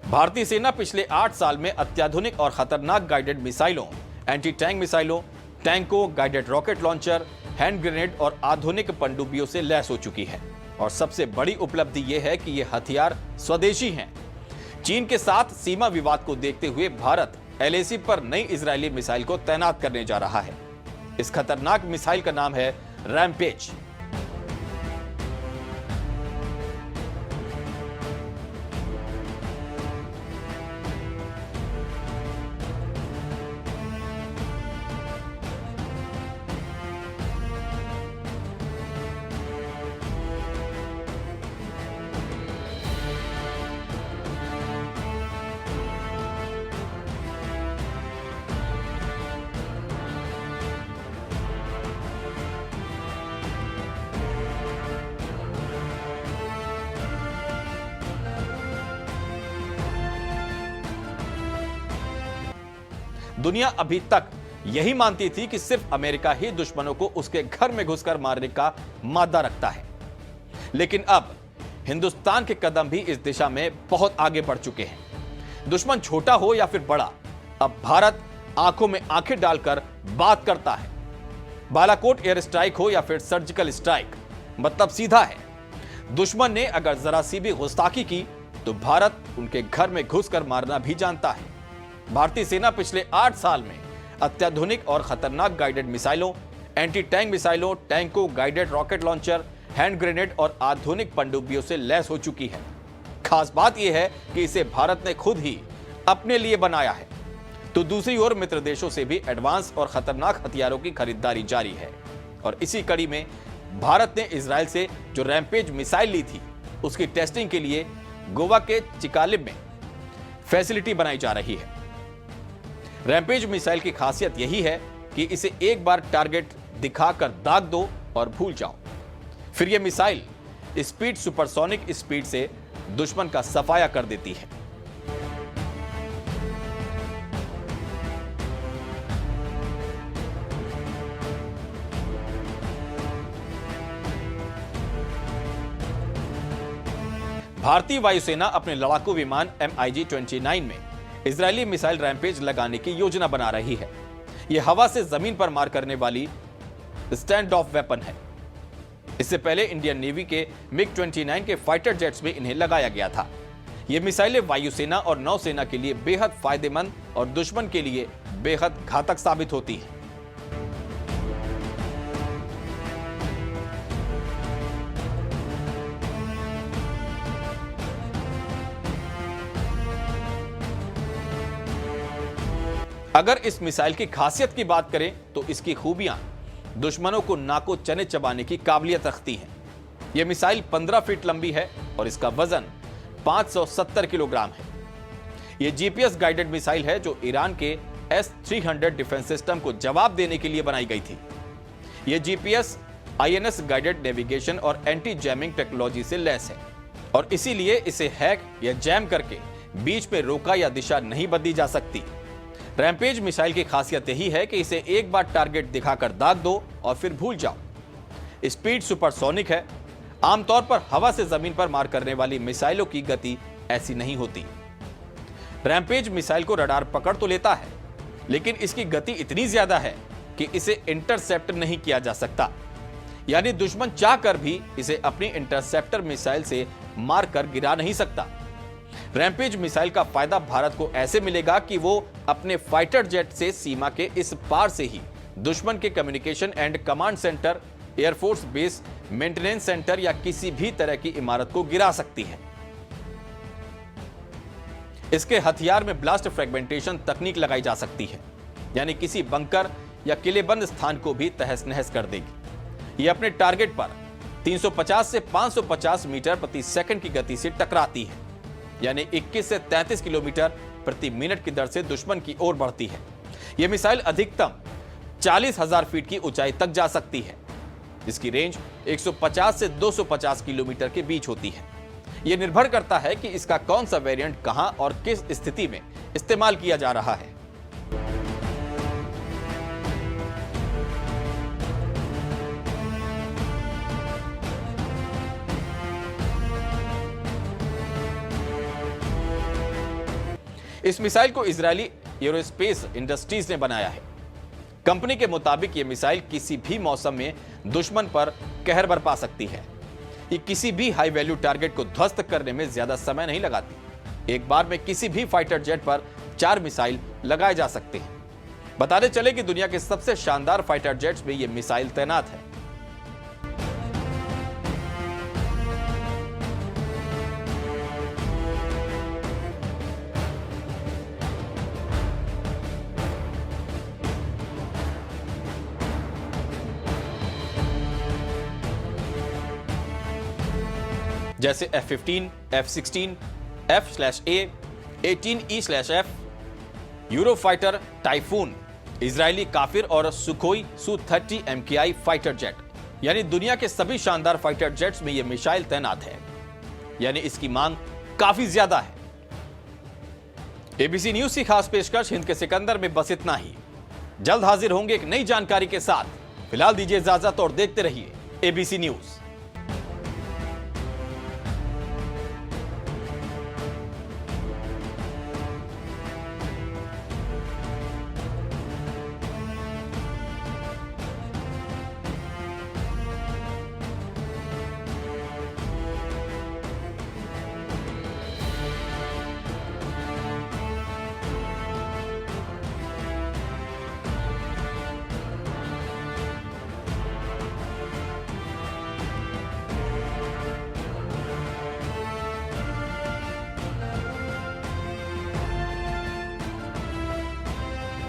भारतीय सेना पिछले 8 साल में अत्याधुनिक और खतरनाक गाइडेड मिसाइलों, एंटी टैंक मिसाइलों, टैंकों, guided rocket launcher, hand grenade और आधुनिक पनडुब्बियों से लैस हो चुकी है। और सबसे बड़ी उपलब्धि यह है कि ये हथियार स्वदेशी हैं। चीन के साथ सीमा विवाद को देखते हुए भारत LAC पर नई इजरायली मिसाइल को तैनात करने जा रहा है। इस खतरनाक मिसाइल का नाम है रैम्पेज। दुनिया अभी तक यही मानती थी कि सिर्फ अमेरिका ही दुश्मनों को उसके घर में घुसकर मारने का मादा रखता है, लेकिन अब हिंदुस्तान के कदम भी इस दिशा में बहुत आगे बढ़ चुके हैं। दुश्मन छोटा हो या फिर बड़ा, अब भारत आंखों में आंखें डालकर बात करता है। बालाकोट एयर स्ट्राइक हो या फिर सर्जिकल स्ट्राइक, मतलब सीधा है। दुश्मन ने अगर जरा सी भी गुस्ताखी की तो भारत उनके घर में घुसकर मारना भी जानता है। भारतीय सेना पिछले 8 साल में अत्याधुनिक और खतरनाक गाइडेड मिसाइलों, एंटी टैंक मिसाइलों, टैंकों, guided rocket launcher, hand grenade और आधुनिक पनडुब्बियों से लैस हो चुकी है। खास बात यह है कि इसे भारत ने खुद ही अपने लिए बनाया है, तो दूसरी ओर मित्र देशों से भी एडवांस और खतरनाक हथियारों की खरीदारी जारी है। और इसी कड़ी में भारत ने इजराइल से जो रैम्पेज मिसाइल ली थी, उसकी टेस्टिंग के लिए गोवा के चिकालिब में फैसिलिटी बनाई जा रही है। रैम्पेज मिसाइल की खासियत यही है कि इसे एक बार टारगेट दिखाकर दाग दो और भूल जाओ। फिर यह मिसाइल स्पीड सुपरसोनिक स्पीड से दुश्मन का सफाया कर देती है। भारतीय वायुसेना अपने लड़ाकू विमान MiG-29 में इजरायली मिसाइल रैम्पेज लगाने की योजना बना रही है। यह हवा से जमीन पर मार करने वाली स्टैंड ऑफ वेपन है। इससे पहले इंडियन नेवी के MiG-29 के फाइटर जेट्स में इन्हें लगाया गया था। ये मिसाइलें वायुसेना और नौसेना के लिए बेहद फायदेमंद और दुश्मन के लिए बेहद घातक साबित होती है। अगर इस मिसाइल की खासियत की बात करें तो इसकी खूबियां दुश्मनों को नाको चने चबाने की काबिलियत रखती हैं। यह मिसाइल 15 फीट लंबी है और इसका वजन 570 किलोग्राम है। यह GPS गाइडेड मिसाइल है जो ईरान के S-300 डिफेंस सिस्टम को जवाब देने के लिए बनाई गई थी। यह GPS INS गाइडेड नेविगेशन और एंटी जैमिंग टेक्नोलॉजी से लैस है और इसीलिए इसे हैक या जैम करके बीच में रोका या दिशा नहीं बदली जा सकती। रैम्पेज मिसाइल की खासियत यही है कि इसे एक बार टारगेट दिखाकर दाग दो और फिर भूल जाओ। स्पीड सुपरसोनिक है। आमतौर पर हवा से जमीन पर मार करने वाली मिसाइलों की गति ऐसी नहीं होती। रैम्पेज मिसाइल को रडार पकड़ तो लेता है, लेकिन इसकी गति इतनी ज्यादा है कि इसे इंटरसेप्ट नहीं किया जा सकता। यानी दुश्मन चाहकर भी इसे अपनी इंटरसेप्टर मिसाइल से मारकर गिरा नहीं सकता। रैम्पेज मिसाइल का फायदा भारत को ऐसे मिलेगा कि वो अपने फाइटर जेट से सीमा के इस पार से ही दुश्मन के communication and command centre, air force base, maintenance centre या किसी भी तरह की इमारत को गिरा सकती है। इसके हथियार में ब्लास्ट फ्रेगमेंटेशन तकनीक लगाई जा सकती है, यानी किसी बंकर या किलेबंद स्थान को भी तहस नहस कर देगी। यह अपने टारगेट पर 350 से 550 मीटर प्रति सेकंड की गति से टकराती है, यानी 21 से 33 किलोमीटर प्रति मिनट की दर से दुश्मन की ओर बढ़ती है। यह मिसाइल अधिकतम 40,000 फीट की ऊंचाई तक जा सकती है। इसकी रेंज 150 से 250 किलोमीटर के बीच होती है। यह निर्भर करता है कि इसका कौन सा वेरिएंट कहां और किस स्थिति में इस्तेमाल किया जा रहा है। इस मिसाइल को इजरायली एरोस्पेस इंडस्ट्रीज ने बनाया है। कंपनी के मुताबिक यह मिसाइल किसी भी मौसम में दुश्मन पर कहर बरपा सकती है। ये किसी भी हाई वैल्यू टारगेट को ध्वस्त करने में ज्यादा समय नहीं लगाती। एक बार में किसी भी फाइटर जेट पर 4 मिसाइल लगाए जा सकते हैं। बताते चले कि दुनिया के सबसे शानदार फाइटर जेट्स में यह मिसाइल तैनात है। जैसे F-15, F-16, F/A, 18E/F, Eurofighter typhoon, Israeli काफिर और Sukhoi Su-30 MKI fighter jet, यानी दुनिया के सभी शानदार फाइटर जेट्स में यह मिसाइल तैनात है। यानी इसकी मांग काफी ज्यादा है। एबीसी न्यूज की खास पेशकश हिंद के सिकंदर में बस इतना ही। जल्द हाजिर होंगे एक नई जानकारी के साथ। फिलहाल दीजिए इजाजत और देखते रहिए एबीसी न्यूज।